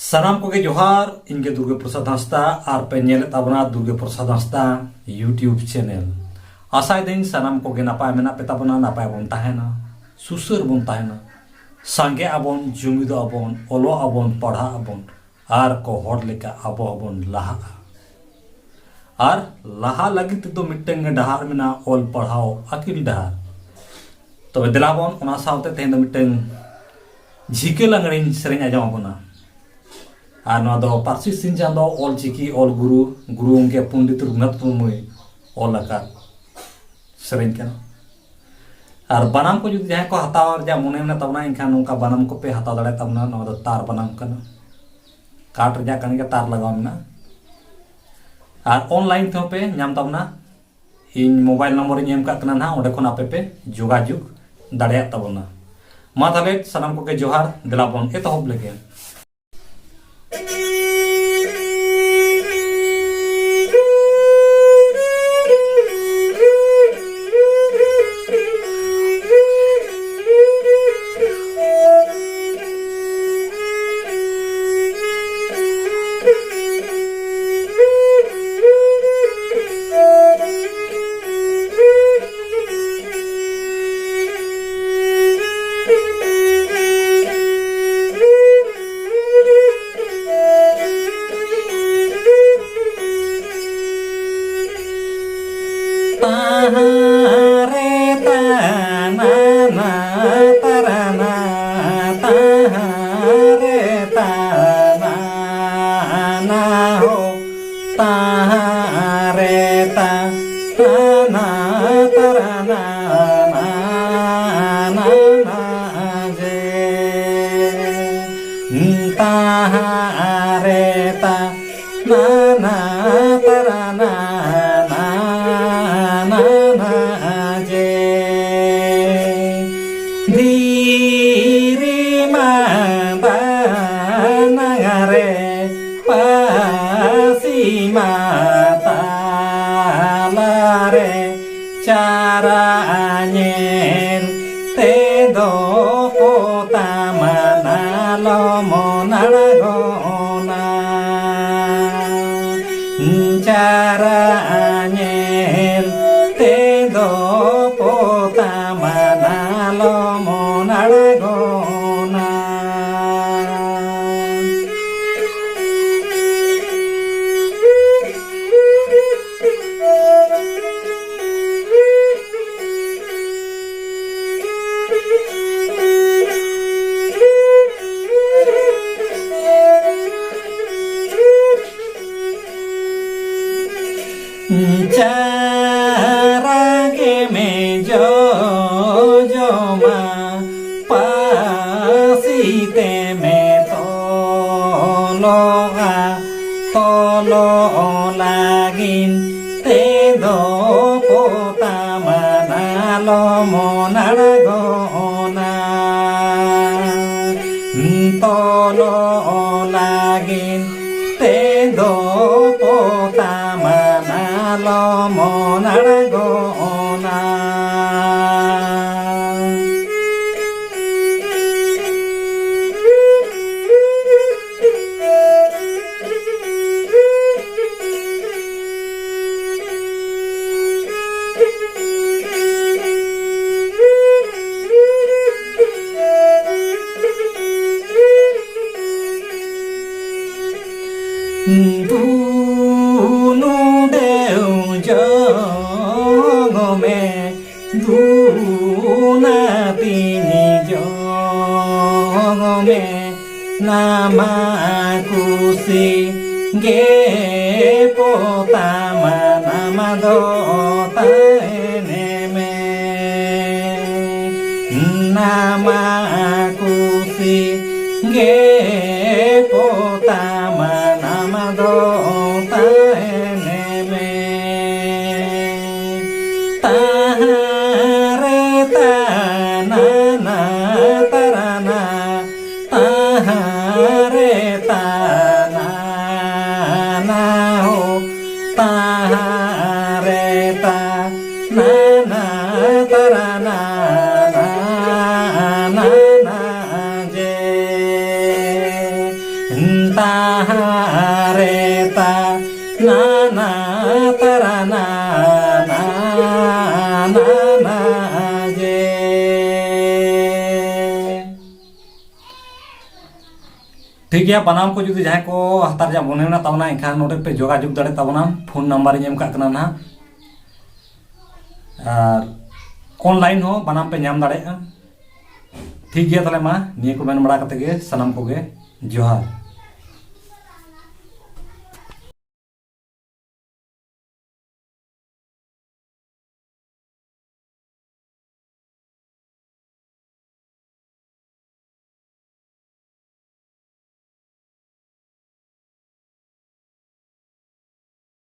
सानाम को जोहार इनके दुर्गे प्रसाद हंसदा और पे नेले ताबना दुर्गे प्रसाद हंसदा यूट्यूब चैनल आशा दिन सानाम को नापाय मेना पे ताबना नापाय बन ताहेना सुसर बन ताहेना सांगे आबन जुमिद आबन ओलो आबन पढ़ा आबन और को हर लेका आबो आबन लाहा और लाहा लगी तो मिट्टेंगे डहार मेना ओल पढ़ाओ अकिल डहार तो दिलाबन ओना सावते तेन मिट्टें झिके लंगड़िन सेरें आजम बना और ना दो पारसी सिंह चांदो ऑल चिकी ऑल गुरु उनके पंडित रघुनाथ मुर्मू ऑल लगा सेरें के और बनाम को जो जहाँ को हताव जा मने में तबना इनखान उनका बनाम को पे हताव दड़े तबना ना दो तार बनाम करना काट रजा कने के तार लगाव ना और ऑनलाइन थे पे नाम तबना इन मोबाइल नंबर इन एम का कना ना ओडे खन आपे पे जोगाजुग दड़े तबना मा तबे सनम को के जोहार दिलाबन एतहब लेके ta re ta na na tara na na na na je. ठीक है बनाम को जुदी जहाँ को हतार जा बने ना तबना एखान नोटे पे जोगाजोग दाड़े तबना फोन नंबर एम का कना ना और ऑनलाइन हो बनाम पे नाम दाड़े ठीक है तले मा निये को मेन बड़ा कते गे सनम को गे जोहार।